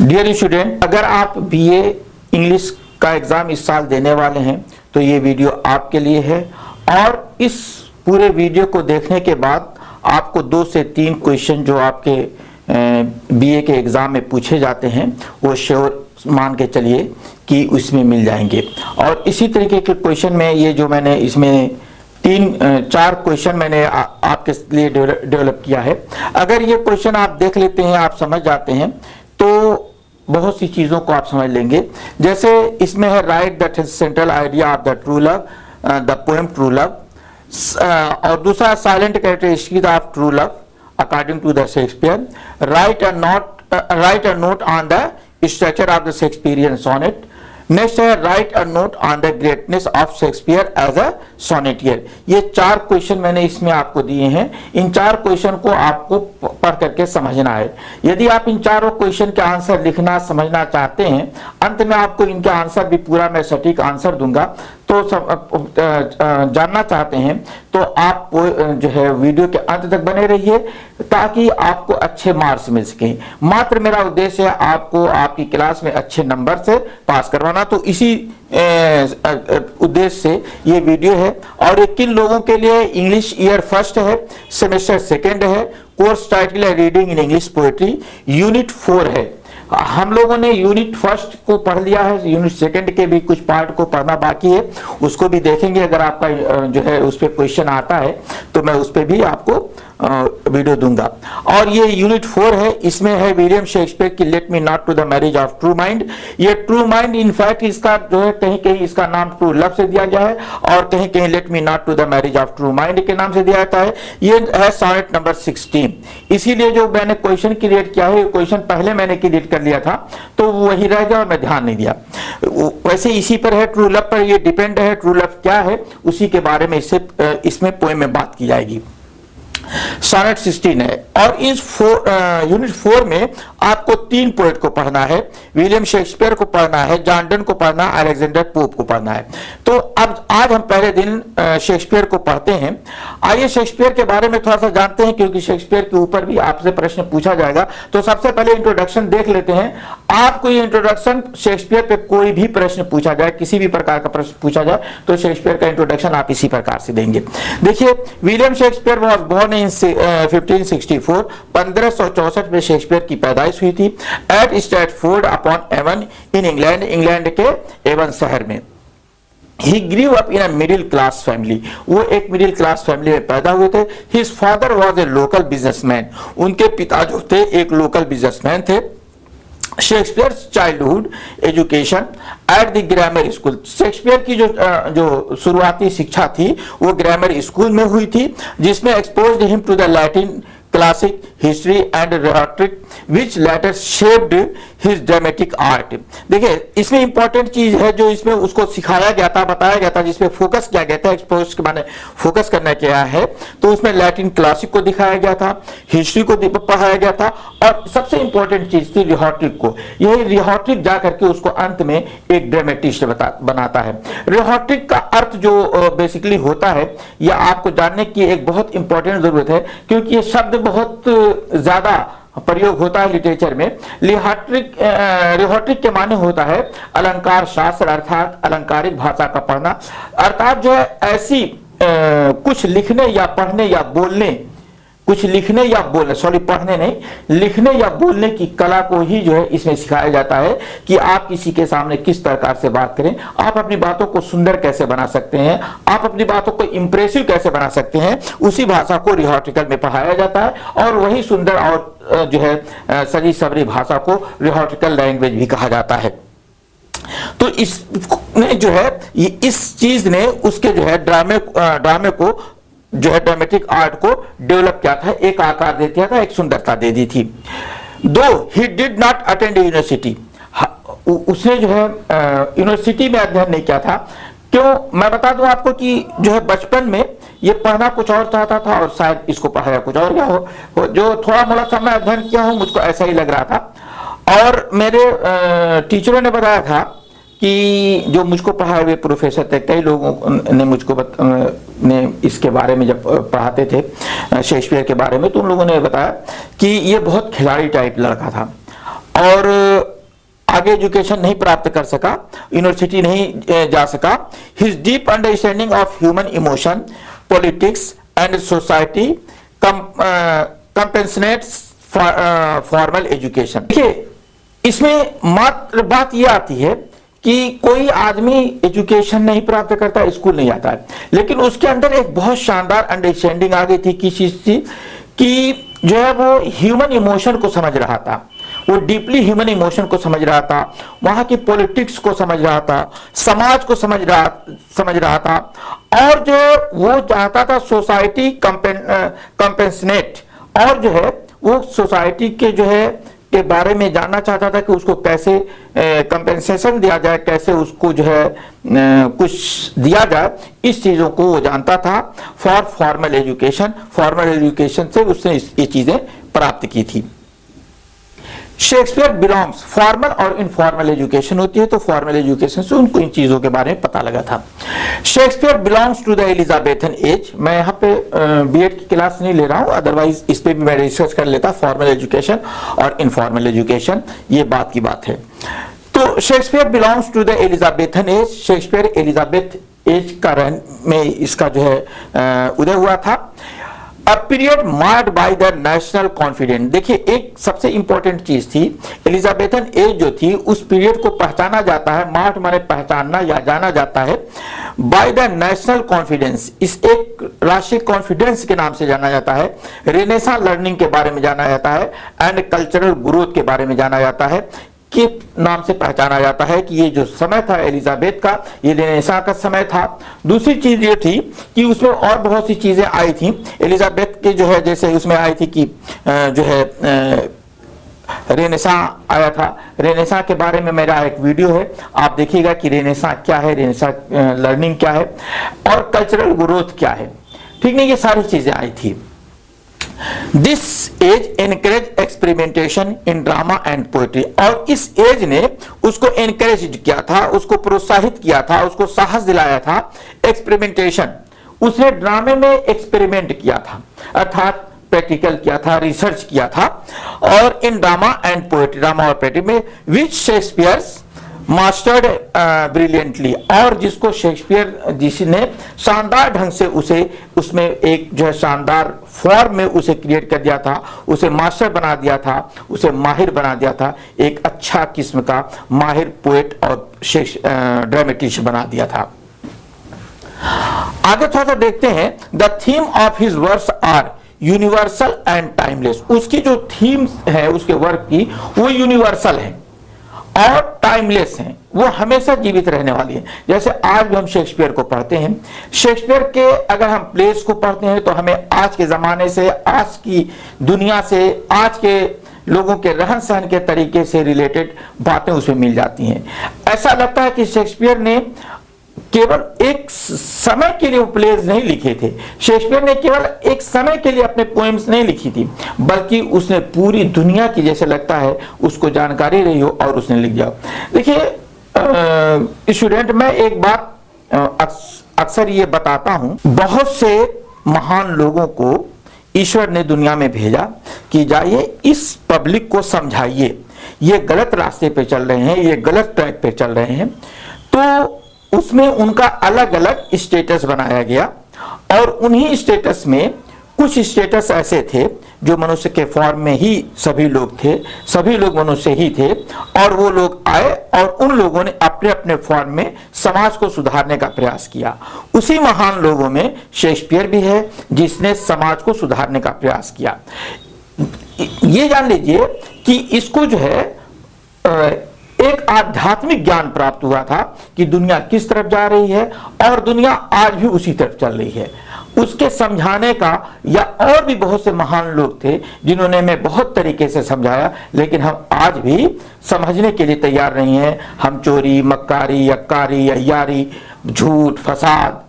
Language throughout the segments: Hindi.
डियर स्टूडेंट, अगर आप बीए इंग्लिश का एग्ज़ाम इस साल देने वाले हैं तो ये वीडियो आपके लिए है। और इस पूरे वीडियो को देखने के बाद आपको 2 से 3 क्वेश्चन जो आपके बीए के एग्ज़ाम में पूछे जाते हैं वो श्योर मान के चलिए कि उसमें मिल जाएंगे। और इसी तरीके के क्वेश्चन में ये जो मैंने इसमें 3-4 क्वेश्चन मैंने आपके लिए डेवलप किया है। अगर ये क्वेश्चन आप देख लेते हैं, आप समझ जाते हैं तो बहुत सी चीज़ों को आप समझ लेंगे। जैसे इसमें है right the central idea of the true love, the poem true love, और दूसरा silent characteristic of true love according to the Shakespeare, right a note on the structure of the Shakespearean sonnet. Next है right a note on the greatness of Shakespeare as a sonneteer. ये 4 क्वेश्चन मैंने इसमें आपको दिए हैं। इन 4 क्वेश्चन को आपको पढ़ करके समझना है। यदि आप इन चारों क्वेश्चन के आंसर लिखना समझना चाहते हैं, अंत में आपको इनके आंसर भी पूरा मैं सटीक आंसर दूंगा, तो जानना चाहते हैं तो आप जो है वीडियो के अंत तक बने रहिए ताकि आपको अच्छे मार्क्स मिल सकें। मात्र मेरा उद्देश्य है आपको आपकी क्लास में अच्छे नंबर से पास करवाना, तो इसी उद्देश्य से ये वीडियो है। और ये किन लोगों के लिए? इंग्लिश ईयर फर्स्ट है, सेमेस्टर सेकेंड है, कोर्स टाइटल है reading in English poetry, unit 4 है। हम लोगों ने यूनिट फर्स्ट को पढ़ लिया है, यूनिट सेकंड के भी कुछ पार्ट को पढ़ना बाकी है, उसको भी देखेंगे। अगर आपका जो है उस पर क्वेश्चन आता है तो मैं उस पर भी आपको वीडियो दूंगा। और ये यूनिट 4 है, इसमें है विलियम शेक्सपियर की let me not to the marriage of true mind. ये ट्रू माइंड इनफैक्ट इसका जो है कहीं कहीं इसका नाम ट्रू लव से दिया गया है और कहीं कहीं let me not to the marriage of true mind के नाम से दिया जाता है। ये है सोनेट नंबर 16। इसीलिए जो मैंने क्वेश्चन क्रिएट किया है, क्वेश्चन पहले मैंने क्रिएट कर लिया था तो वही रह गया और मैं ध्यान नहीं दिया। वैसे इसी पर है, ट्रू लव पर ये डिपेंड है। ट्रू लव क्या है उसी के बारे में इसमें पोएम में बात की जाएगी। सोनेट 16 है और इस यूनिट 4 में आपको 3 पोएट को पढ़ना है, विलियम शेक्सपियर को पढ़ना है, जॉन डन को पढ़ना है, अलेक्जेंडर पोप को पढ़ना है। तो अब आज हम पहले दिन शेक्सपियर को पढ़ते हैं। आइए शेक्सपियर के बारे में थोड़ा सा जानते हैं, क्योंकि शेक्सपियर के ऊपर भी आपसे प्रश्न पूछा जाएगा। तो सबसे पहले इंट्रोडक्शन देख लेते हैं। आपको ये इंट्रोडक्शन शेक्सपियर पे कोई भी प्रश्न पूछा जाए, किसी भी प्रकार का प्रश्न पूछा जाए तो शेक्सपियर का इंट्रोडक्शन आप इसी प्रकार से देंगे। देखिए, William Shakespeare was born in 1564, 1564 में शेक्सपियर की पैदाइश हुई थी at Stratford upon Avon in England, England के एवन शहर में। He grew up in a middle class family. वो एक मिडिल क्लास फैमिली में पैदा हुए थे। His father was a local businessman. उनके पिता जो थे एक लोकल बिजनेसमैन थे। Shakespeare childhood education at the grammar school. Shakespeare की जो शुरुआती शिक्षा थी वो ग्रामर स्कूल में हुई थी, जिसमें exposed him to the Latin classic history and rhetoric which later shaped his dramatic art। देखिए, इसमें इंपॉर्टेंट चीज है जो इसमें उसको सिखाया गया था, बताया गया था, जिसमें फोकस किया गया था, एक्सपोज के माने फोकस करना क्या है, तो उसमें लैटिन क्लासिक को दिखाया गया था, हिस्ट्री को पढ़ाया गया था, और सबसे इंपॉर्टेंट चीज थी रिहॉट्रिक को। यही रिहॉट्रिक जा करके उसको अंत में एक ड्रामेटिस्ट बनाता है। रिहॉट्रिक का अर्थ जो बेसिकली होता है, यह आपको जानने की एक बहुत इंपॉर्टेंट जरूरत है, क्योंकि ये शब्द बहुत ज्यादा प्रयोग होता है लिटरेचर में। रिहॉट्रिक के माने होता है अलंकार शास्त्र, अर्थात अलंकारिक भाषा का पढ़ना, अर्थात जो है ऐसी कुछ लिखने या पढ़ने या बोलने, कुछ लिखने या बोलने, सॉरी पढ़ने नहीं, लिखने या बोलने की कला को ही जो है इसमें सिखाया जाता है कि आप किसी के सामने किस प्रकार से बात करें, आप अपनी बातों को सुंदर कैसे बना सकते हैं, आप अपनी बातों को इंप्रेसिव कैसे बना सकते हैं। उसी भाषा को रिहॉट्रिकल में पढ़ाया जाता है और वही सुंदर और जो है सजी सवरी भाषा को रिहॉट्रिकल लैंग्वेज भी कहा जाता है। तो इसने जो है इस चीज ने उसके जो है ड्रामे को जो है ड्रामेटिक आर्ट को डेवलप किया था, एक आकार दे दिया था, एक सुंदरता दे दी थी। दो he did not attend university, उसने जो है यूनिवर्सिटी में अध्ययन नहीं किया था। क्यों? मैं बता दूं आपको कि जो है बचपन में ये पढ़ना कुछ और चाहता था और शायद इसको पढ़ाया कुछ और क्या हो। जो थोड़ा मोड़ा सा मैं अध्ययन किया हूं, मुझको ऐसा ही लग रहा था। और मेरे टीचरों ने बताया था कि जो मुझको पढ़ाए हुए प्रोफेसर थे, कई लोगों ने मुझको ने इसके बारे में जब पढ़ाते थे शेक्सपियर के बारे में, तो उन लोगों ने बताया कि ये बहुत खिलाड़ी टाइप लड़का था और आगे एजुकेशन नहीं प्राप्त कर सका, यूनिवर्सिटी नहीं जा सका। His deep understanding of human emotion, politics and society compensates formal education. देखिए, इसमें मात्र बात यह आती है कि कोई आदमी एजुकेशन नहीं प्राप्त करता, स्कूल नहीं आता है, लेकिन उसके अंदर एक बहुत शानदार अंडरस्टैंडिंग आ गई थी किस चीज की, कि जो है वो ह्यूमन इमोशन को समझ रहा था, वो डीपली ह्यूमन इमोशन को समझ रहा था, वहां की पॉलिटिक्स को समझ रहा था, समाज को समझ रहा था, और जो वो चाहता था सोसाइटी कंपेंसेट, और जो है वो सोसाइटी के जो है के बारे में जानना चाहता था कि उसको कैसे कंपेंसेशन दिया जाए, कैसे उसको जो है कुछ दिया जाए, इस चीज़ों को वो जानता था। फॉर फॉर्मल एजुकेशन से उसने ये चीज़ें प्राप्त की थी। शेक्सपियर बिलोंग्स, फॉर्मल और इनफॉर्मल एजुकेशन होती है, तो फॉर्मल एजुकेशन से उनको इन चीजों के बारे में पता लगा था। Shakespeare belongs to the Elizabethan age. मैं यहाँ पे बीएड की क्लास नहीं ले रहा हूँ, अदरवाइज इस पे भी मैं रिसर्च कर लेता, फॉर्मल एजुकेशन और इनफॉर्मल एजुकेशन, ये बात की बात है। तो Shakespeare belongs to the Elizabethan age, Shakespeare Elizabeth age का में इसका जो है उदय हुआ था। A period marked by the national confidence। देखिए, एक सबसे इंपॉर्टेंट चीज थी, एलिजाबेथन एज जो थी उस पीरियड को पहचाना जाता है, मार्क माने पहचानना या जाना जाता है, बाय द नेशनल कॉन्फिडेंस, इस एक राष्ट्रीय कॉन्फिडेंस के नाम से जाना जाता है, रेनेसा लर्निंग के बारे में जाना जाता है, एंड कल्चरल ग्रोथ के बारे में जाना जाता है, के नाम से पहचाना जाता है कि ये जो समय था एलिजाबेथ का, ये रेनेसां का समय था। दूसरी चीज ये थी कि उसमें और बहुत सी चीजें आई थी एलिजाबेथ के जो है, जैसे उसमें आई थी कि जो है रेनेसां आया था। रेनेसां के बारे में मेरा एक वीडियो है, आप देखिएगा कि रेनेसां क्या है, रेनेसां लर्निंग क्या है और कल्चरल ग्रोथ क्या है, ठीक नहीं, ये सारी चीजें आई थी। This age encourage experimentation in drama and poetry, और इस एज ने उसको एनकरेज किया था, उसको प्रोत्साहित किया था, उसको साहस दिलाया था। एक्सपेरिमेंटेशन, उसने ड्रामे में एक्सपेरिमेंट किया था, अर्थात प्रैक्टिकल किया था, रिसर्च किया था, और इन ड्रामा एंड पोएट्री, ड्रामा और पोएट्री में विच शेक्सपियर मास्टर्ड ब्रिलियंटली, और जिसको शेक्सपियर जिसने शानदार ढंग से उसे उसमें एक जो है शानदार फॉर्म में उसे क्रिएट कर दिया था, उसे मास्टर बना दिया था, उसे माहिर बना दिया था, एक अच्छा किस्म का माहिर पोएट और ड्रामेटिशियन बना दिया था। आगे थोड़ा सा देखते हैं, the theme of his works are universal and timeless. उसकी जो थीम है उसके वर्क की, वो यूनिवर्सल है और टाइमलेस हैं, वो हमेशा जीवित रहने वाली है। जैसे आज भी हम शेक्सपियर को पढ़ते हैं, शेक्सपियर के अगर हम प्लेस को पढ़ते हैं तो हमें आज के ज़माने से, आज की दुनिया से, आज के लोगों के रहन सहन के तरीके से रिलेटेड बातें उसमें मिल जाती हैं। ऐसा लगता है कि शेक्सपियर ने केवल एक समय के लिए प्लेज नहीं लिखे थे, शेक्सपियर ने केवल एक समय के लिए अपने पोएम्स नहीं लिखी थी, बल्कि उसने पूरी दुनिया की, जैसे लगता है उसको जानकारी रही हो और उसने लिख दिया। देखिए स्टूडेंट, मैं एक बात अक्सर ये बताता हूं, बहुत से महान लोगों को ईश्वर ने दुनिया में भेजा कि जाइए इस पब्लिक को समझाइए, ये गलत रास्ते पे चल रहे हैं, ये गलत ट्रैक पे चल रहे हैं। तो उसमें उनका अलग अलग स्टेटस बनाया गया, और उन्हीं स्टेटस में कुछ स्टेटस ऐसे थे जो मनुष्य के फॉर्म में ही सभी लोग थे, सभी लोग मनुष्य ही थे, और वो लोग आए और उन लोगों ने अपने अपने फॉर्म में समाज को सुधारने का प्रयास किया। उसी महान लोगों में शेक्सपियर भी है जिसने समाज को सुधारने का प्रयास किया। ये जान लीजिए कि इसको जो है एक आध्यात्मिक ज्ञान प्राप्त हुआ था कि दुनिया किस तरफ जा रही है, और दुनिया आज भी उसी तरफ चल रही है। उसके समझाने का, या और भी बहुत से महान लोग थे जिन्होंने हमें बहुत तरीके से समझाया, लेकिन हम आज भी समझने के लिए तैयार नहीं हैं। हम चोरी, मक्कारी, यक्कारी, अय्यारी, झूठ, फसाद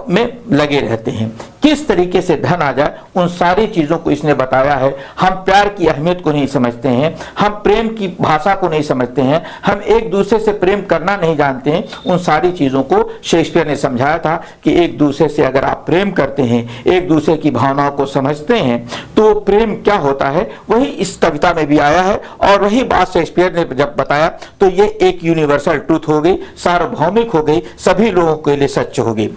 में लगे रहते हैं। किस तरीके से धन आ जाए, उन सारी चीजों को इसने बताया है। हम प्यार की अहमियत को नहीं समझते हैं, हम प्रेम की भाषा को नहीं समझते हैं, हम एक दूसरे से प्रेम करना नहीं जानते हैं। उन सारी चीजों को शेक्सपियर ने समझाया था कि एक दूसरे से अगर आप प्रेम करते हैं, एक दूसरे की भावनाओं को समझते हैं, तो प्रेम क्या होता है, वही इस कविता में भी आया है। और वही बात शेक्सपियर ने जब बताया तो ये एक यूनिवर्सल ट्रूथ हो गई, सार्वभौमिक हो गई, सभी लोगों के लिए सच हो गई।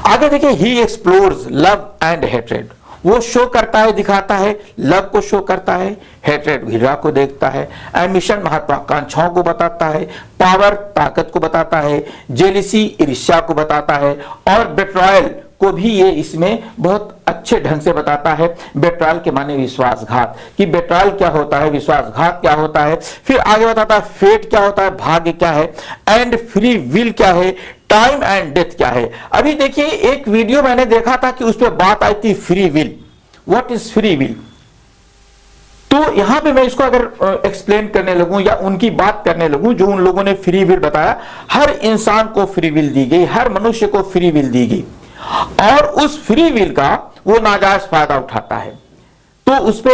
आगे देखिए, ही एक्सप्लोर्स लव एंड हेट्रेड। वो शो करता है, दिखाता है, लव को शो करता है, हेट्रेड घृणा को देखता है, एम्बिशन महत्वाकांक्षाओं को बताता है, पावर ताकत को बताता है, जेलिसी ईर्ष्या को बताता है, और बेट्रॉयल को भी ये इसमें बहुत अच्छे ढंग से बताता है। बेट्रॉयल के माने विश्वासघात, कि बेट्रॉयल क्या होता है, विश्वासघात क्या होता है। फिर आगे बताता है फेट क्या होता है, भाग्य क्या है, एंड फ्री विल क्या है, टाइम एंड डेथ क्या है। अभी देखिए, एक वीडियो मैंने देखा था कि उस पर बात आई थी free will. What is free will? तो यहां पे मैं इसको अगर एक्सप्लेन करने लगूं या उनकी बात करने लगूं जो उन लोगों ने फ्री विल बताया, हर इंसान को फ्री विल दी गई, हर मनुष्य को फ्री विल दी गई, और उस फ्री विल का वो नाजायज फायदा उठाता है। तो उस पे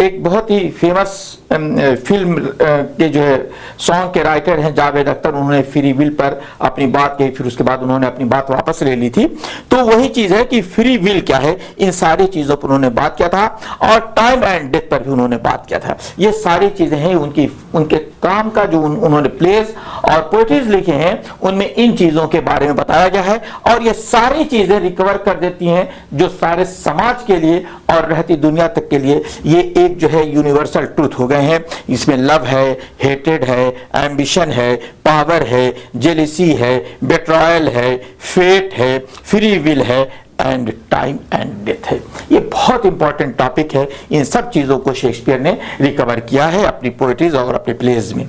एक बहुत ही फेमस फिल्म के जो है सॉन्ग के राइटर हैं जावेद अख्तर, उन्होंने फ्री विल पर अपनी बात कही, फिर उसके बाद उन्होंने अपनी बात वापस ले ली थी। तो वही चीज है कि फ्री विल क्या है, इन सारी चीजों पर उन्होंने बात किया था, और टाइम एंड डेथ पर भी उन्होंने बात किया था। ये सारी चीजें हैं उनके काम का, जो उन्होंने प्लेस और पोएट्रीज लिखे हैं, उनमें इन चीजों के बारे में बताया गया है। और ये सारी चीजें रिकवर कर देती हैं जो सारे समाज के लिए और रहती दुनिया तक के लिए ये एक जो है यूनिवर्सल ट्रूथ हो गए हैं। इसमें लव है, हेटेड है, एम्बिशन है, पावर है, जेलिसी है, बेट्रॉयल है, फेट है, फ्री विल है, एंड टाइम एंड डेथ है। ये बहुत इंपॉर्टेंट टॉपिक है। इन सब चीजों को शेक्सपियर ने रिकवर किया है अपनी पोएट्रीज और अपने प्लेज में।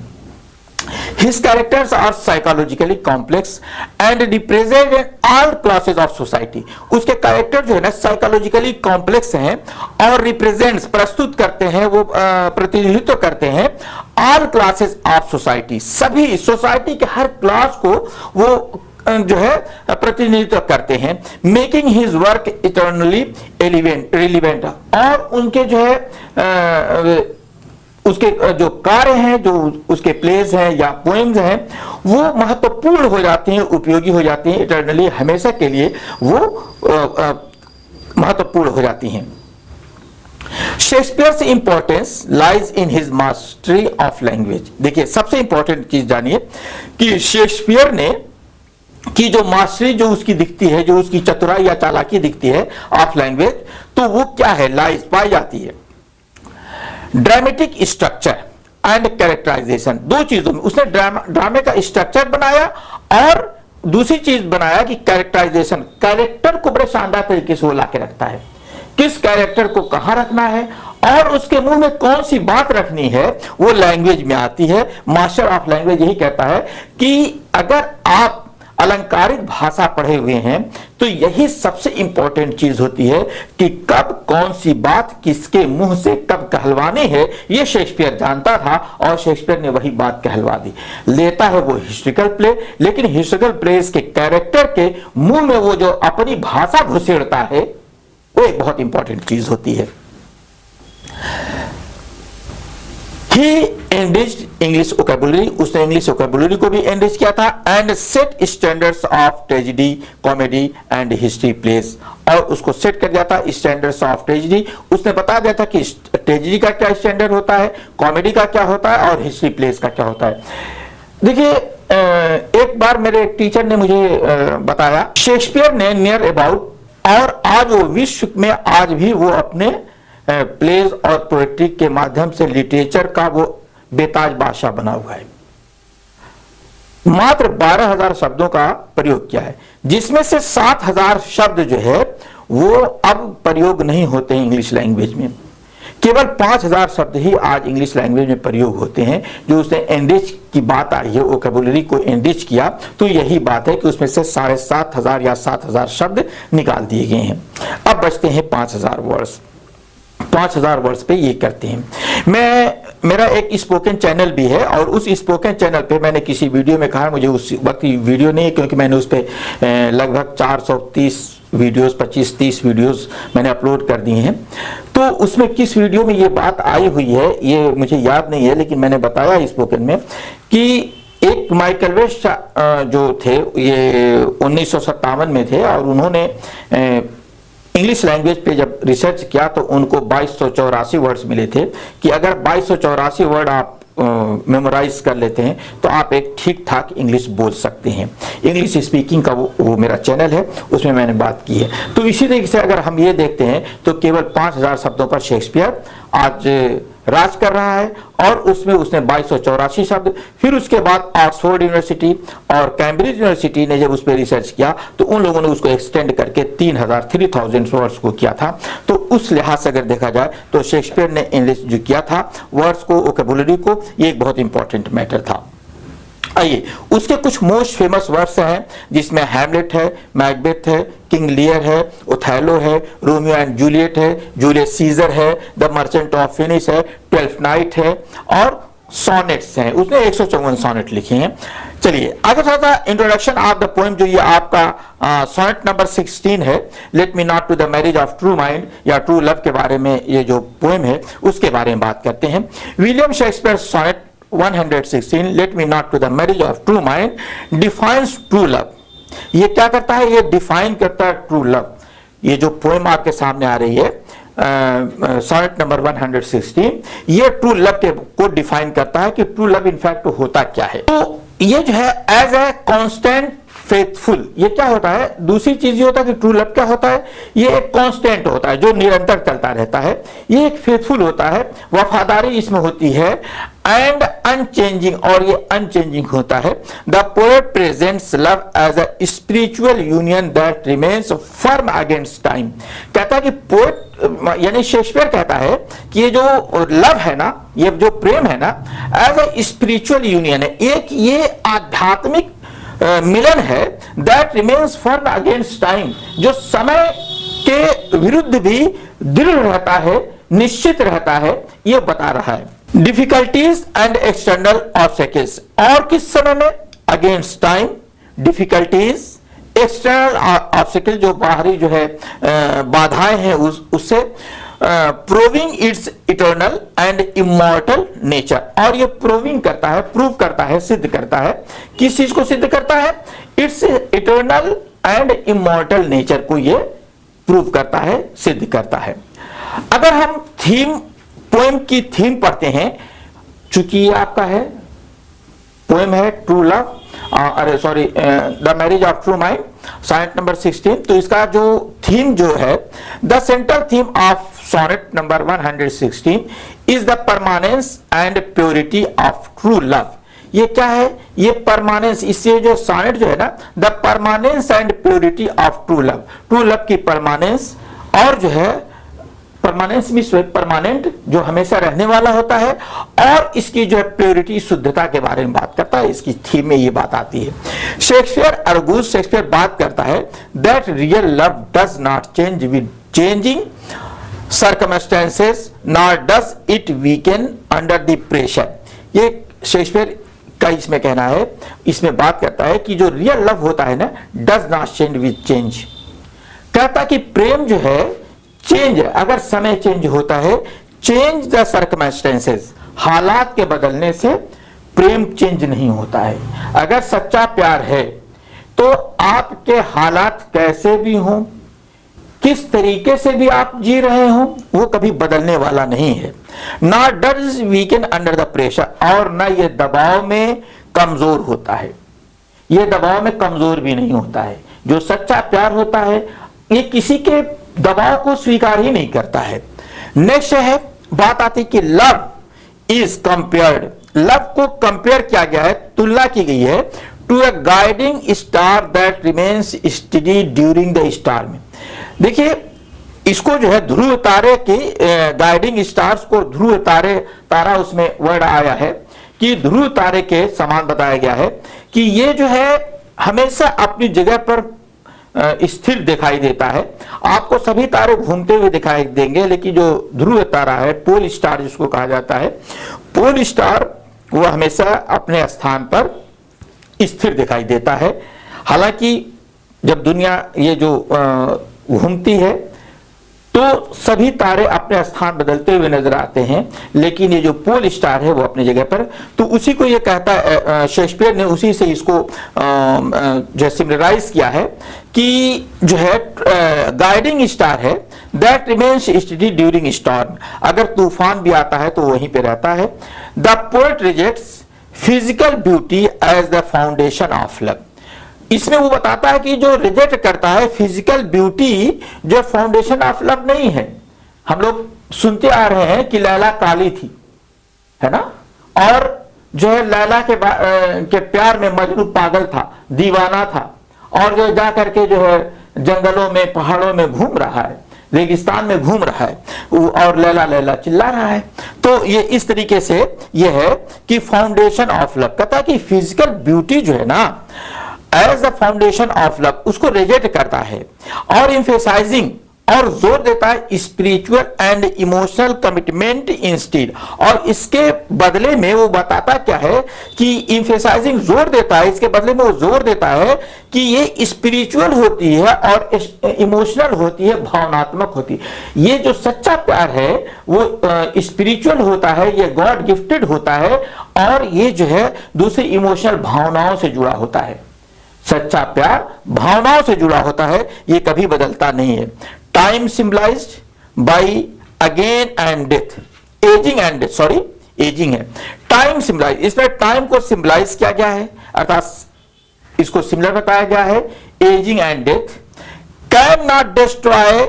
His characters are psychologically complex and represent all classes of society. उसके कैरेक्टर जो है ना साइकोलॉजिकली कॉम्प्लेक्स हैं और रिप्रेजेंट्स प्रस्तुत करते हैं, वो प्रतिनिधित्व करते हैं ऑल क्लासेस ऑफ सोसाइटी, सभी सोसाइटी के हर क्लास को वो जो है प्रतिनिधित्व करते हैं। Making his work eternally relevant, और उनके जो है उसके जो कार्य हैं, जो उसके प्लेस हैं या पोएम्स हैं, वो महत्वपूर्ण हो जाते हैं, उपयोगी हो जाते हैं, इटर्नली हमेशा के लिए वो महत्वपूर्ण हो जाती हैं। Shakespeare's importance lies in his mastery of language. देखिए, सबसे इंपॉर्टेंट चीज जानिए कि शेक्सपियर ने की जो मास्टरी जो उसकी दिखती है, जो उसकी चतुराई या चालाकी दिखती है ऑफ लैंग्वेज, तो वो क्या है, लाइज पाई जाती है। ड्रामेटिक स्ट्रक्चर एंड कैरेक्टराइजेशन, दो चीजों में उसने ड्रामे का स्ट्रक्चर बनाया और दूसरी चीज बनाया कि कैरेक्टराइजेशन, कैरेक्टर को बड़े शानदार तरीके से वो लाके रखता है, किस कैरेक्टर को कहां रखना है और उसके मुंह में कौन सी बात रखनी है, वो लैंग्वेज में आती है। मास्टर ऑफ लैंग्वेज यही कहता है कि अगर आप अलंकारिक भाषा पढ़े हुए हैं तो यही सबसे इंपॉर्टेंट चीज होती है कि कब कौन सी बात किसके मुंह से कब कहलवानी है, ये शेक्सपियर जानता था और शेक्सपियर ने वही बात कहलवा दी। लेता है वो हिस्ट्रिकल प्ले, लेकिन हिस्ट्रिकल प्लेस के कैरेक्टर के मुंह में वो जो अपनी भाषा घुसेड़ता है, वो एक बहुत इंपॉर्टेंट चीज होती है। He enriched English vocabulary, उसने इंग्लिश वोकैबुलरी को भी एनरिच किया था, and set standards of tragedy, comedy and history place, और उसको सेट कर दिया था स्टैंडर्ड्स ऑफ ट्रेजेडी। उसने बता दिया था कि ट्रेजेडी का क्या स्टैंडर्ड होता है, कॉमेडी का क्या होता है और हिस्ट्री प्लेस का क्या होता है। देखिए, एक बार मेरे टीचर ने मुझे बताया, शेक्सपियर ने नियर अबाउट, और आज वो विश्व में आज भी वो अपने प्लेज और पोएट्री के माध्यम से लिटरेचर का वो बेताज बादशाह बना हुआ है। मात्र 12,000 शब्दों का प्रयोग किया है, जिसमें से 7,000 शब्द जो है वो अब प्रयोग नहीं होते हैं इंग्लिश लैंग्वेज में। केवल 5,000 शब्द ही आज इंग्लिश लैंग्वेज में प्रयोग होते हैं। जो उसने एनरिच की बात आई है, वोकैबुलरी को एनरिच किया, तो यही बात है कि उसमें से 7,500 या 7,000 शब्द निकाल दिए गए हैं। अब बचते हैं 5,000 वर्ड्स। 5,000 वर्ड्स पे ये करते हैं। मेरा एक स्पोकन चैनल भी है और उस स्पोकन चैनल पे मैंने किसी वीडियो में कहा, मुझे उस वक्त वीडियो नहीं, क्योंकि मैंने उस पे लगभग 430 वीडियोस 25-30 वीडियोस मैंने अपलोड कर दिए हैं। तो उसमें किस वीडियो में ये बात आई हुई है ये मुझे याद नहीं है, लेकिन मैंने बताया स्पोकन में कि एक माइकल वेस्ट जो थे ये 1957 में थे और उन्होंने इंग्लिश लैंग्वेज पे जब रिसर्च किया तो उनको 2284 वर्ड्स मिले थे कि अगर 2284 वर्ड आप मेमोराइज कर लेते हैं तो आप एक ठीक ठाक इंग्लिश बोल सकते हैं। इंग्लिश स्पीकिंग का वो मेरा चैनल है, उसमें मैंने बात की है। तो इसी तरीके से अगर हम ये देखते हैं तो केवल 5000 शब्दों पर शेक्सपियर आज राज कर रहा है और उसमें उसने 2284 शब्द, फिर उसके बाद ऑक्सफोर्ड यूनिवर्सिटी और कैम्ब्रिज यूनिवर्सिटी ने जब उस पर रिसर्च किया तो उन लोगों ने उसको एक्सटेंड करके 3000 वर्ड्स को किया था। तो उस लिहाज से अगर देखा जाए तो शेक्सपियर ने इंग्लिश जो किया था वर्ड्स को, वोकैबुलरी को, ये एक बहुत इंपॉर्टेंट मैटर था। आइए उसके कुछ मोस्ट फेमस वर्ड्स हैं जिसमें हैमलेट है, मैकबेथ है, किंग लियर है, ओथेलो है, रोमियो एंड जूलियट है, जूलियस सीजर है, द मर्चेंट ऑफ वेनिस है, ट्वेल्थ नाइट है और सॉनेट्स हैं। उसने 154 सॉनेट लिखे हैं। चलिए आगे थोड़ा इंट्रोडक्शन ऑफ द पोएम जो ये आपका सॉनेट नंबर 16 है, let me not to the marriage of true mind या ट्रू लव के बारे में ये जो पोएम है उसके बारे में बात करते हैं। William Shakespeare sonnet 116 let me not to the marriage of true mind defines true love. ये क्या करता है, ये डिफाइन करता है ट्रू लव। ये जो पोएम आपके सामने आ रही है सॉनेट नंबर 116, ये ट्रू लव को डिफाइन करता है कि ट्रू लव इनफैक्ट होता क्या है। तो ये जो है एज ए कांस्टेंट फेथफुल, ये क्या होता है, दूसरी चीज ये होता है कि ट्रू लव क्या होता है, ये एक कांस्टेंट होता है जो निरंतर चलता रहता है। ये एक फेथफुल होता है, वफादारी इसमें होती है, एंड अनचेंजिंग, और ये अनचेंजिंग होता है। The poet presents love as a spiritual union that remains firm against time. कहता है कि पोएट यानी शेक्सपियर कहता है कि ये जो लव है ना, ये जो प्रेम है ना, एज अ स्पिरिचुअल यूनियन है, एक ये आध्यात्मिक मिलन है, that remains firm against time, जो समय के विरुद्ध भी दृढ़ रहता है, निश्चित रहता है, ये बता रहा है। डिफिकल्टीज एंड एक्सटर्नल ऑब्स्टेकल्स, और किस समय में, against time, difficulties, external obstacle जो बाहरी जो है बाधाएं हैं उससे, proving it's eternal and immortal nature, और ये प्रूविंग करता है, प्रूव करता है, सिद्ध करता है। किस चीज को सिद्ध करता है, it's eternal and immortal nature को ये प्रूव करता है, सिद्ध करता है। अगर हम थीम, पोएम की थीम पढ़ते हैं, चूंकि ये आपका है पोएम है true love, the marriage of true mind, sonnet number 16, तो इसका जो थीम जो है, the central theme of sonnet number 116 is the permanence and purity of true love. ये क्या है, ये परमानेंस, इससे जो सॉनेट जो है ना, the permanence and purity of true love, true love की परमानेंस, और जो है परमानेंस मींस परमानेंट, जो हमेशा रहने वाला होता है, और इसकी जो है प्योरिटी, शुद्धता के बारे में बात करता है। इसकी थीम में ये बात आती है। शेक्सपियर बात करता है that real love does not change with changing circumstances nor does it weaken under the pressure. ये शेक्सपियर का इसमें कहना है, इसमें बात करता है कि जो रियल लव होता है ना, does not change with change. कहता कि प्रेम जो है चेंज, अगर समय चेंज होता है, चेंज द सर्कमस्टेंसेस, हालात के बदलने से प्रेम चेंज नहीं होता है। अगर सच्चा प्यार है तो आपके हालात कैसे भी हों, किस तरीके से भी आप जी रहे हो, वो कभी बदलने वाला नहीं है। ना does weaken under the pressure, और ना ये दबाव में कमजोर होता है, ये दबाव में कमजोर भी नहीं होता है। जो सच्चा प्यार होता है ये किसी के दबाव को स्वीकार ही नहीं करता है। नेक्स्ट है, बात आती कि लव इज कंपेयर्ड, लव को कंपेयर किया गया है, तुलना की गई है, to a guiding star that remains steady during the storm. देखिए इसको जो है ध्रुव तारे की, गाइडिंग स्टार्स को ध्रुव तारा उसमें वर्ड आया है कि ध्रुव तारे के समान बताया गया है कि ये जो है हमेशा अपनी जगह पर स्थिर दिखाई देता है। आपको सभी तारे घूमते हुए दिखाई देंगे, लेकिन जो ध्रुव तारा है, पोल स्टार जिसको कहा जाता है, पोल स्टार वो हमेशा अपने स्थान पर स्थिर दिखाई देता है। हालांकि जब दुनिया ये जो घूमती है तो सभी तारे अपने स्थान बदलते हुए नजर आते हैं, लेकिन ये जो पोल स्टार है वो अपनी जगह पर। तो उसी को ये कहता है, शेक्सपियर ने उसी से इसको जो सिमिलराइज किया है कि जो है गाइडिंग स्टार है that remains steady during storm, अगर तूफान भी आता है तो वहीं पे रहता है। The poet rejects physical beauty as the foundation of love, इसमें वो बताता है कि जो रिजेक्ट करता है फिजिकल ब्यूटी जो फाउंडेशन ऑफ लव नहीं है। हम लोग सुनते आ रहे हैं कि लैला काली थी, है ना, और जो है लैला के प्यार में मजनू पागल था, दीवाना था, और जो जा करके जो है जंगलों में पहाड़ों में घूम रहा है, रेगिस्तान में घूम रहा है और लैला लैला चिल्ला रहा है। तो ये इस तरीके से ये है कि फाउंडेशन ऑफ लव, कहता है कि फिजिकल ब्यूटी जो है ना as the foundation of love उसको रिजेक्ट करता है, और इम्फेसाइजिंग और जोर देता है spiritual and emotional commitment instead, और इसके बदले में वो बताता क्या है कि इम्फेसाइजिंग जोर देता है, इसके बदले में वो जोर देता है कि ये स्पिरिचुअल होती है और इमोशनल होती है, भावनात्मक होती है। ये जो सच्चा प्यार है वो स्पिरिचुअल होता है, ये गॉड गिफ्टेड होता है, और ये जो है दूसरी इमोशनल भावनाओं से जुड़ा होता है। सच्चा प्यार भावनाओं से जुड़ा होता है, ये कभी बदलता नहीं है। Time symbolised by again and death, ageing and death, sorry ageing है, टाइम सिंबलाइज, इसमें टाइम को सिंबलाइज किया गया है, अर्थात इसको सिमिलर बताया गया है ageing and death. Can not destroy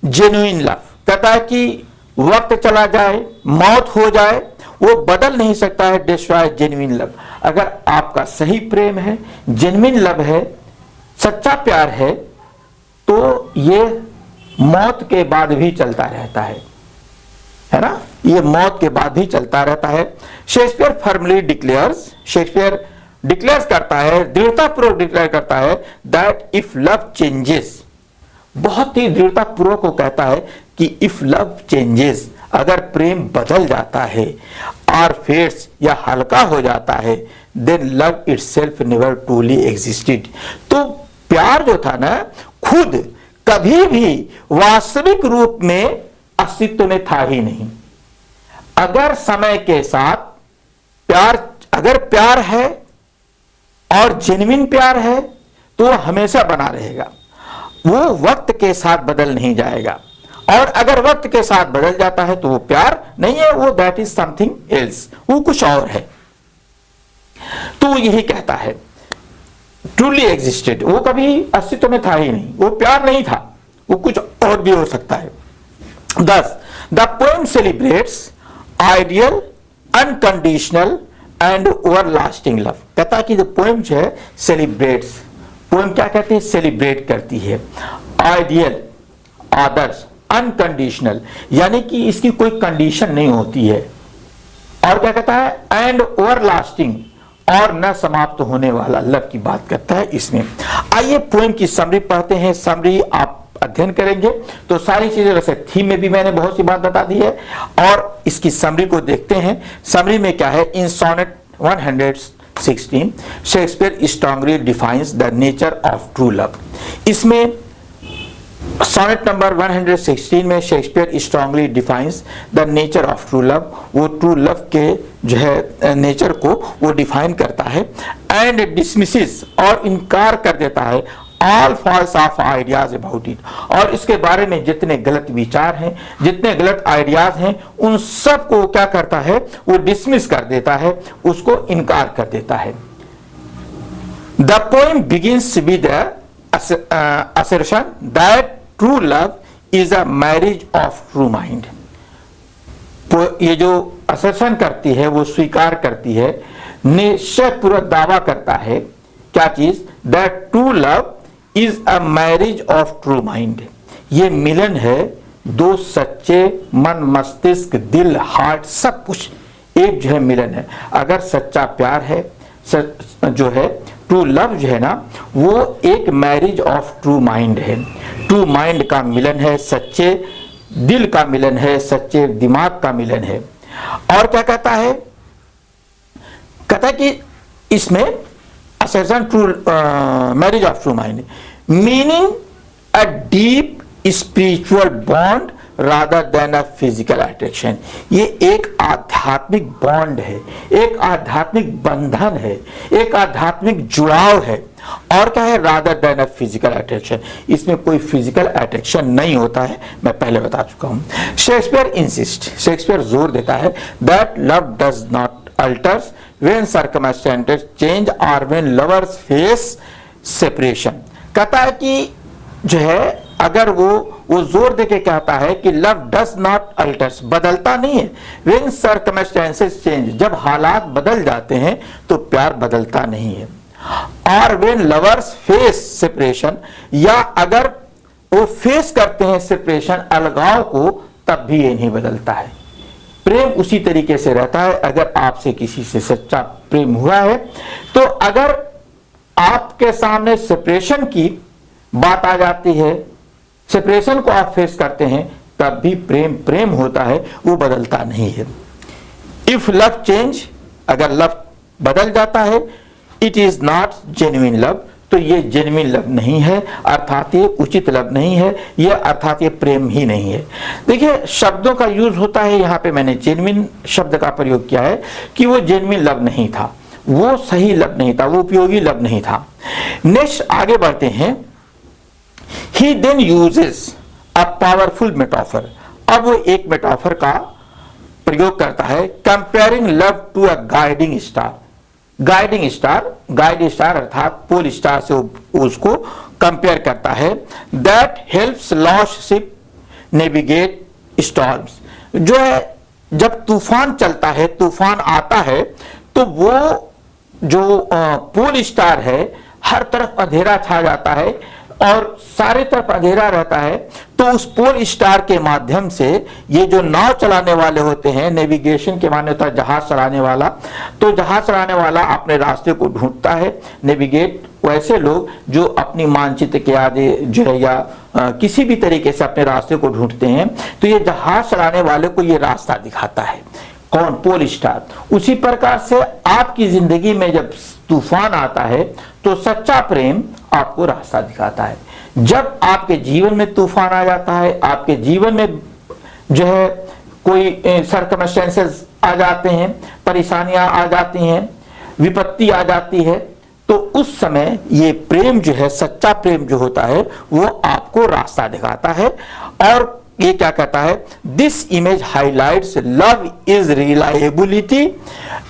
genuine love, कहता है कि वक्त चला जाए, मौत हो जाए, वो बदल नहीं सकता है डिस्ट्रॉय जेन्युइन लव। अगर आपका सही प्रेम है, जेन्युइन लव है, सच्चा प्यार है, तो ये मौत के बाद भी चलता रहता है ना, ये मौत के बाद भी चलता रहता है। Shakespeare firmly declares, Shakespeare declare करता है, दृढ़तापूर्वक डिक्लेयर करता है दैट इफ लव चेंजेस, बहुत ही दृढ़तापूर्वक को कहता है कि इफ लव चेंजेस, अगर प्रेम बदल जाता है, और फेड्स या हल्का हो जाता है, then love itself never truly existed, तो प्यार जो था ना खुद कभी भी वास्तविक रूप में अस्तित्व में था ही नहीं। अगर समय के साथ प्यार, अगर प्यार है और जेन्युइन प्यार है तो वो हमेशा बना रहेगा, वो वक्त के साथ बदल नहीं जाएगा, और अगर वक्त के साथ बदल जाता है तो वो प्यार नहीं है, वो दैट इज समथिंग एल्स, वो कुछ और है। तो यही कहता है ट्रूली एग्जिस्टेड, वो कभी अस्तित्व में था ही नहीं, वो प्यार नहीं था, वो कुछ और भी हो सकता है। Thus, the poem celebrates ideal, unconditional and everlasting love, कहता है कि जो पोएम जो है सेलिब्रेट्स, पोएम क्या कहते हैं, सेलिब्रेट करती है, आइडियल आदर्श, अनकंडीशनल यानी कि इसकी कोई कंडीशन नहीं होती है, और क्या कहता है एंड ओवरलास्टिंग, और न समाप्त होने वाला लव की बात करता है इसमें। आइए पोएम की समरी पढ़ते हैं, समरी आप अध्ययन करेंगे तो सारी चीजें, वैसे थीम में भी मैंने बहुत सी बात बता दी है, और इसकी समरी को देखते हैं। समरी में क्या है, in sonnet 116 Shakespeare strongly defines the nature of true love, इसमें सोनेट नंबर 116 में Shakespeare strongly defines the nature of true love, वो ट्रू लव के जो है नेचर को वो डिफाइन करता है, एंड डिसमिसेस और इनकार कर देता है all false of ideas about it, और इसके बारे में जितने गलत विचार हैं, जितने गलत आइडियाज हैं, उन सब को क्या करता है, वो डिसमिस कर देता है, उसको इनकार कर देता है। The poem begins with assertion that true love is a marriage of true mind, ये जो assertion करती है, वो स्वीकार करती है, निश्चय पूर्वक दावा करता है, क्या चीज, that true love is a marriage of true mind, ये मिलन है दो सच्चे मन, मस्तिष्क, दिल, हार्ट, सब कुछ एक जो है मिलन है। अगर सच्चा प्यार है, जो है ट्रू लव जो है ना, वो एक मैरिज ऑफ ट्रू माइंड है, ट्रू माइंड का मिलन है, सच्चे दिल का मिलन है, सच्चे दिमाग का मिलन है। और क्या कहता है, कहता है कि इसमें assertion to marriage of true mind, meaning a deep spiritual bond rather than a physical attraction। ये एक आध्यात्मिक बॉन्ड है, एक आध्यात्मिक बंधन है, एक आध्यात्मिक जुड़ाव है, और क्या है, rather than a physical attraction। इसमें कोई फिजिकल अट्रैक्शन नहीं होता है, मैं पहले बता चुका हूं। शेक्सपियर जोर देता है that love does not alters when circumstances change or when lovers face separation। कहता है कि जो है, अगर वो जोर देके कहता है कि लव डज नॉट अल्टर्स, बदलता नहीं है, व्हेन सर्कमस्टेंसेस चेंज, जब हालात बदल जाते हैं तो प्यार बदलता नहीं है, और व्हेन लवर्स फेस सेपरेशन, या अगर वो फेस करते हैं सेपरेशन, अलगाव को, तब भी ये नहीं बदलता है। प्रेम उसी तरीके से रहता है। अगर आपसे किसी से सच्चा प्रेम हुआ है, तो अगर आपके सामने सेपरेशन की बात आ जाती है, सेपरेशन को आप फेस करते हैं, तब भी प्रेम होता है, वो बदलता नहीं है। इफ लव चेंज, अगर लव बदल जाता है, it is not genuine love, तो ये जेन्युइन लव नहीं है, अर्थात ये उचित लव नहीं है, ये अर्थात ये प्रेम ही नहीं है। देखिए, शब्दों का यूज होता है, यहां पे मैंने जेन्युइन शब्द का प्रयोग किया है कि वो जेन्युइन लव नहीं था, वो सही लव नहीं था, वो उपयोगी लव नहीं था। नेक्स्ट आगे बढ़ते हैं। He then uses a powerful metaphor। अब वो एक मेटाफर का प्रयोग करता है, comparing love to a guiding star. Guiding star अर्थात पोल स्टार से उसको कंपेयर करता है। That helps lost ship navigate storms. जो है, जब तूफान चलता है, तूफान आता है, तो वो जो पोल स्टार है, हर तरफ अंधेरा छा जाता है और सारे तरफ अंधेरा रहता है, तो उस पोल स्टार के माध्यम से ये जो नाव चलाने वाले होते हैं, नेविगेशन के माने होता है जहाज चलाने वाला, तो जहाज चलाने वाला अपने रास्ते को ढूंढता है। नेविगेट वैसे लोग जो अपनी मानचित्र के आगे जो है, या किसी भी तरीके से अपने रास्ते को ढूंढते हैं, तो ये जहाज चलाने वाले को ये रास्ता दिखाता है। कौन? Pole star. उसी प्रकार से आपकी जिंदगी में जब तूफान आता है, तो सच्चा प्रेम आपको रास्ता दिखाता है। जब आपके जीवन में तूफान आ जाता है, आपके जीवन में जो है कोई सर्कमस्टेंसेस आ जाते हैं, परेशानियां आ जाती हैं, विपत्ति आ जाती है, तो उस समय ये प्रेम जो है, सच्चा प्रेम जो होता है, वो आपको रास्ता दिखाता है। और ये क्या कहता है? This image highlights love is reliability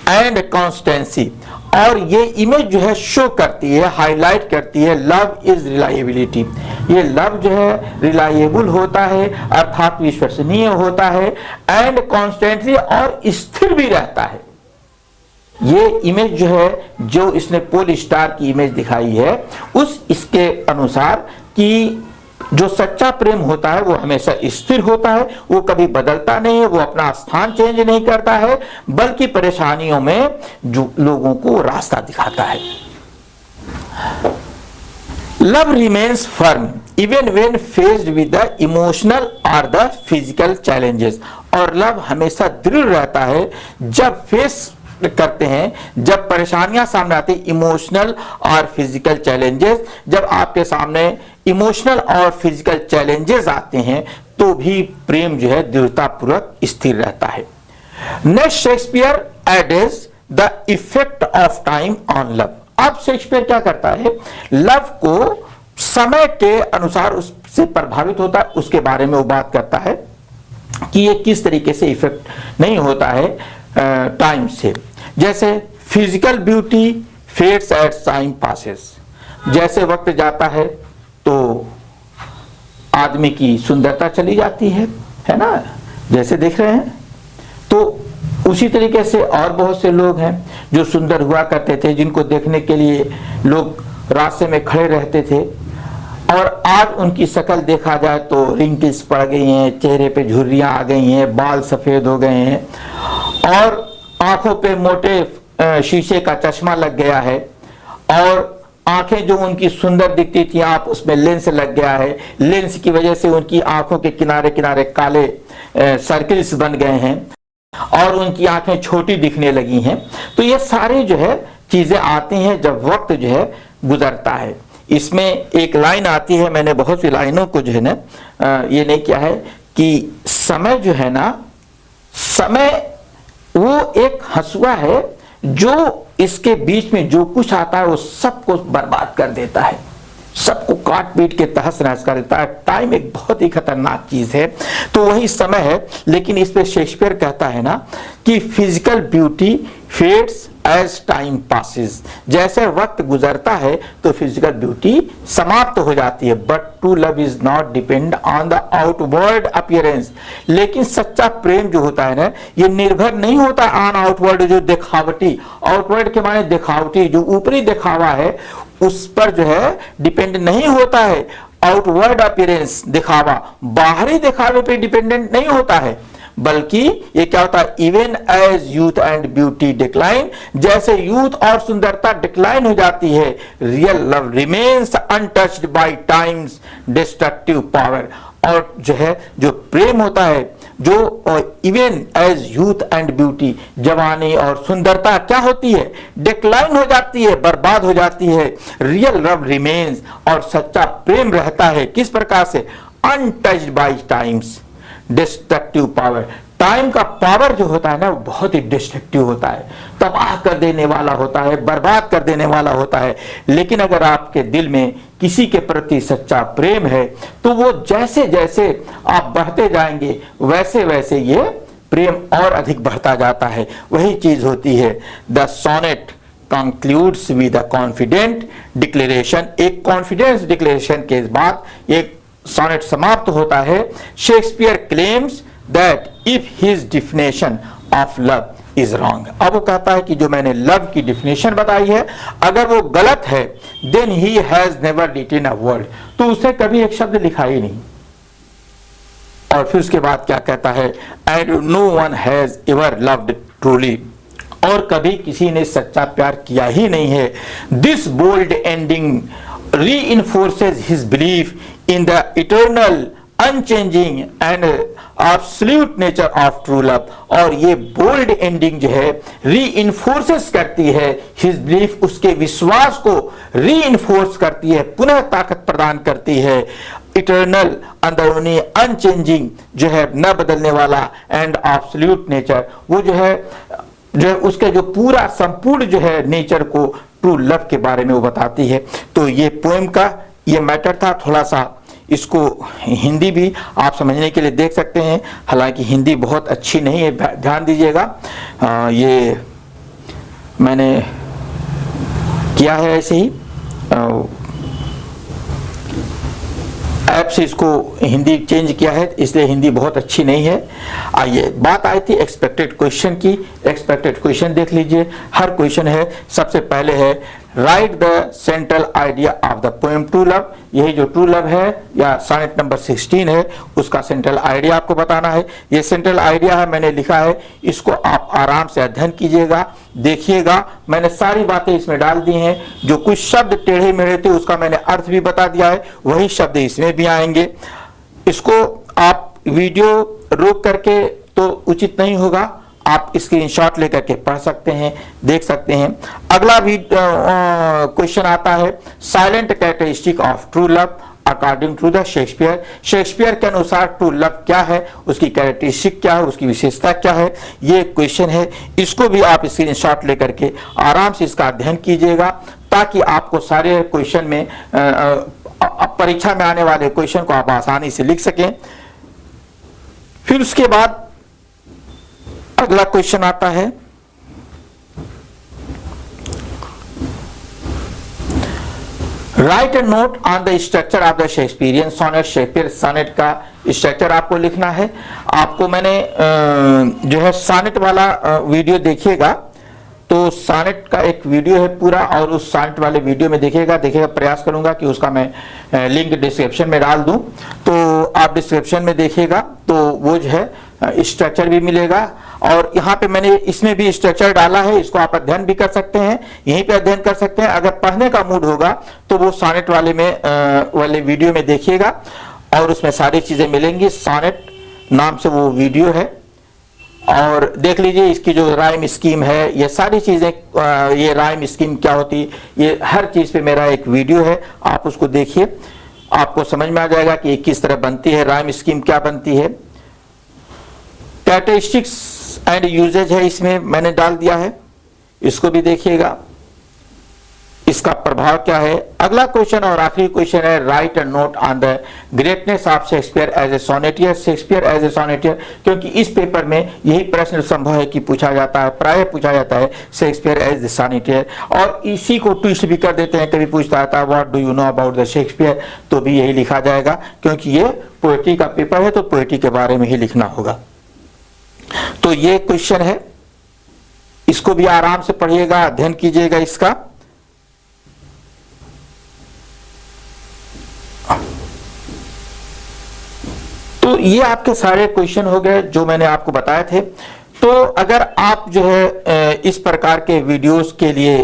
and constituency. और ये इमेज जो है शो करती है, हाईलाइट करती है, लव इज रिलायबिलिटी। ये लव जो है रिलायबल होता है, अर्थात विश्वसनीय होता है, एंड कॉन्स्टेंटली, और स्थिर भी रहता है। ये इमेज जो है, जो इसने पोल स्टार की इमेज दिखाई है, इसके अनुसार कि जो सच्चा प्रेम होता है वो हमेशा स्थिर होता है, वो कभी बदलता नहीं है, वो अपना स्थान चेंज नहीं करता है, बल्कि परेशानियों में जो लोगों को रास्ता दिखाता है। Love remains firm even when faced with the emotional और द फिजिकल चैलेंजेस। और लव हमेशा दृढ़ रहता है जब फेस करते हैं, जब परेशानियां सामने आती, इमोशनल और फिजिकल चैलेंजेस, जब आपके सामने इमोशनल और फिजिकल चैलेंजेस आते हैं, तो भी प्रेम जो है दृढ़ता पूर्वक स्थिर रहता है। Next, Shakespeare adds the effect of time on love. अब शेक्सपियर क्या करता है? लव को समय के अनुसार उससे प्रभावित होता है, उसके बारे में वो बात करता है कि ये किस तरीके से इफेक्ट नहीं होता है टाइम से। जैसे physical beauty fades as time passes. जैसे वक्त जाता है तो आदमी की सुंदरता चली जाती है ना, जैसे देख रहे हैं। तो उसी तरीके से और बहुत से लोग हैं जो सुंदर हुआ करते थे, जिनको देखने के लिए लोग रास्ते में खड़े रहते थे, और आज उनकी शक्ल देखा जाए तो रिंकल्स पड़ गई हैं, चेहरे पे झुर्रियां आ गई हैं, बाल सफेद हो गए हैं, और आंखों पे मोटे शीशे का चश्मा लग गया है, और आंखें जो उनकी सुंदर दिखती थी, आप उसमें लेंस लग गया है। लेंस की वजह से उनकी आंखों के किनारे किनारे काले सर्कल्स बन गए हैं, और उनकी आंखें छोटी दिखने लगी हैं। तो ये सारे जो है चीजें आती हैं जब वक्त जो है गुजरता है। इसमें एक लाइन आती है, मैंने बहुत सी लाइनों को जो है ना ये नहीं किया है कि समय जो है ना, समय वो एक हंसुआ है जो इसके बीच में जो कुछ आता है वो सबको बर्बाद कर देता है, सबको काट पीट के तहस नहस कर देता है। टाइम एक बहुत ही खतरनाक चीज है, तो वही समय है। लेकिन इस पे शेक्सपियर कहता है ना कि physical beauty fades as time passes, जैसे वक्त गुजरता है तो फिजिकल ब्यूटी समाप्त हो जाती है। But true love is not depend on the outward appearance, लेकिन सच्चा प्रेम जो होता है ना, ये निर्भर नहीं होता ऑन आउटवर्ड, जो दिखावटी, आउटवर्ड के माने दिखावटी, जो ऊपरी दिखावा है उस पर जो है डिपेंड नहीं होता है। आउटवर्ड अपीयरेंस, दिखावा, बाहरी दिखावे पे डिपेंडेंट नहीं होता है, बल्कि ये क्या होता है, even as youth and beauty decline, जैसे यूथ और सुंदरता डिक्लाइन हो जाती है, real love remains untouched by time's destructive power. और जो है जो प्रेम होता है, जो even as youth and beauty, जवानी और सुंदरता क्या होती है, डिक्लाइन हो जाती है, बर्बाद हो जाती है। रियल लव रिमेन्स, और सच्चा प्रेम रहता है किस प्रकार से, untouched by time's destructive power. Time का पावर जो होता है ना वो बहुत ही डिस्ट्रक्टिव होता है, तबाह कर देने वाला होता है, बर्बाद कर देने वाला होता है। लेकिन अगर आपके दिल में किसी के प्रति सच्चा प्रेम है तो वो जैसे जैसे आप बढ़ते जाएंगे वैसे वैसे ये प्रेम और अधिक बढ़ता जाता है। वही चीज होती है। The sonnet concludes with a confident declaration, एक कॉन्फिडेंस डिक्लेरेशन के बाद एक सोनेट समाप्त होता है। Shakespeare claims that if his definition of love is wrong, अब वो कहता है कि जो मैंने लव की डिफिनेशन बताई है अगर वो गलत है, then he has never written a word, तो उसने कभी एक शब्द लिखा ही नहीं। और फिर उसके बाद क्या कहता है, and no one has ever loved truly, और कभी किसी ने सच्चा प्यार किया ही नहीं है। This bold ending reinforces his belief in the eternal, unchanging and absolute nature of true love, और ये बोल्ड एंडिंग जो है reinforces करती है his belief, उसके विश्वास को reinforce करती है, पुनः ताकत प्रदान करती है। इटर्नल, अंदरूनी, अनचेंजिंग जो है न बदलने वाला, एंड एब्सोल्यूट नेचर, वो जो है उसके जो पूरा संपूर्ण जो है नेचर को, ट्रू लव के बारे में वो बताती है। तो ये पोएम का ये मैटर था। थोड़ा सा इसको हिंदी भी आप समझने के लिए देख सकते हैं, हालांकि हिंदी बहुत अच्छी नहीं है, ध्यान दीजिएगा। ये मैंने किया है ऐसे ही ऐप से, इसको हिंदी चेंज किया है, इसलिए हिंदी बहुत अच्छी नहीं है। आइए, बात आई थी एक्सपेक्टेड क्वेश्चन की। एक्सपेक्टेड क्वेश्चन देख लीजिए, हर क्वेश्चन है। सबसे पहले है right the central idea of the poem true love, यही जो ट्रू लव है या सोनेट नंबर 16 है उसका सेंट्रल आइडिया आपको बताना है। ये सेंट्रल आइडिया है, मैंने लिखा है, इसको आप आराम से अध्ययन कीजिएगा, देखिएगा। मैंने सारी बातें इसमें डाल दी हैं, जो कुछ शब्द टेढ़े मेढ़े थे उसका मैंने अर्थ भी बता दिया है, वही शब्द इसमें भी आएंगे। इसको आप वीडियो रोक करके तो उचित नहीं होगा, आप स्क्रीनशॉट लेकर के पढ़ सकते हैं, देख सकते हैं। अगला भी क्वेश्चन आता है, silent characteristic of true love according to the Shakespeare, Shakespeare के अनुसार ट्रू लव क्या है, उसकी कैरेक्टरिस्टिक क्या है, उसकी विशेषता क्या है, ये क्वेश्चन है। इसको भी आप स्क्रीनशॉट लेकर के आराम से इसका अध्ययन कीजिएगा, ताकि आपको सारे क्वेश्चन में परीक्षा में आने वाले क्वेश्चन को आप आसानी से लिख सकें। फिर उसके बाद अगला क्वेश्चन आता है, write a note on the structure of the Shakespearean sonnet, Shakespeare sonnet का स्ट्रक्चर आपको लिखना है। आपको मैंने जो है सोनेट वाला वीडियो देखिएगा, तो सोनेट का एक वीडियो है पूरा, और उस सोनेट वाले वीडियो में देखिएगा, प्रयास करूंगा कि उसका मैं लिंक डिस्क्रिप्शन में डाल दूं, तो आप डिस्क्रिप्शन में देखिएगा, तो वो जो है स्ट्रक्चर भी मिलेगा। और यहाँ पे मैंने इसमें भी स्ट्रक्चर डाला है, इसको आप अध्ययन भी कर सकते हैं, यहीं पे अध्ययन कर सकते हैं। अगर पढ़ने का मूड होगा तो वो सोनेट वाले वीडियो में देखिएगा, और उसमें सारी चीजें मिलेंगी। सोनेट नाम से वो वीडियो है, और देख लीजिए इसकी जो राइम स्कीम है, ये सारी चीज़ें, ये राइम स्कीम क्या होती है, ये हर चीज़ पे मेरा एक वीडियो है, आप उसको देखिए, आपको समझ में आ जाएगा कि किस तरह बनती है राइम स्कीम, क्या बनती है। कैरेक्टरिस्टिक्स एंड यूजेज है, इसमें मैंने डाल दिया है, इसको भी देखिएगा, इसका प्रभाव क्या है। अगला क्वेश्चन और आखिरी क्वेश्चन है, right a note on the greatness of Shakespeare as a sonneteer. Shakespeare as a sonneteer, क्योंकि इस पेपर में यही प्रश्न संभव है कि पूछा जाता है, प्राय पूछा जाता है शेक्सपियर एज ए सोनेटियर, और इसी को ट्विस्ट भी कर देते हैं, कभी पूछता आता है what do you know about the Shakespeare, तो भी यही लिखा जाएगा, क्योंकि ये पोएट्री का पेपर है तो पोएट्री के बारे में ही लिखना होगा। तो ये क्वेश्चन है, इसको भी आराम से पढ़िएगा, अध्ययन कीजिएगा इसका। तो ये आपके सारे क्वेश्चन हो गए जो मैंने आपको बताए थे। तो अगर आप जो है इस प्रकार के वीडियोस के लिए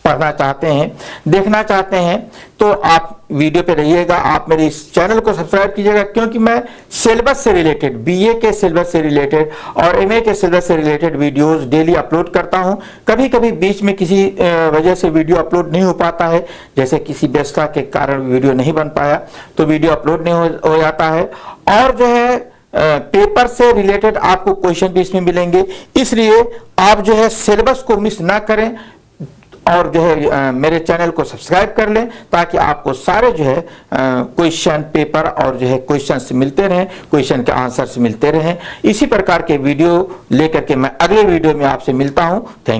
पढ़ना चाहते हैं, देखना चाहते हैं, तो आप वीडियो पे रहिएगा, आप मेरे इस चैनल को सब्सक्राइब कीजिएगा, क्योंकि मैं सिलेबस से रिलेटेड, बीए के सिलेबस से रिलेटेड और एमए के सिलेबस से रिलेटेड वीडियोस डेली अपलोड करता हूं। कभी कभी बीच में किसी वजह से वीडियो अपलोड नहीं हो पाता है, जैसे किसी व्यस्तता के कारण वीडियो नहीं बन पाया, तो वीडियो अपलोड नहीं हो जाता है। और जो है पेपर से रिलेटेड आपको क्वेश्चन भी इसमें मिलेंगे, इसलिए आप जो है सिलेबस को मिस ना करें और जो है मेरे चैनल को सब्सक्राइब कर लें, ताकि आपको सारे जो है क्वेश्चन पेपर और जो है क्वेश्चंस मिलते रहें, क्वेश्चन के आंसर्स मिलते रहें। इसी प्रकार के वीडियो लेकर के मैं अगले वीडियो में आपसे मिलता हूं। Thank you.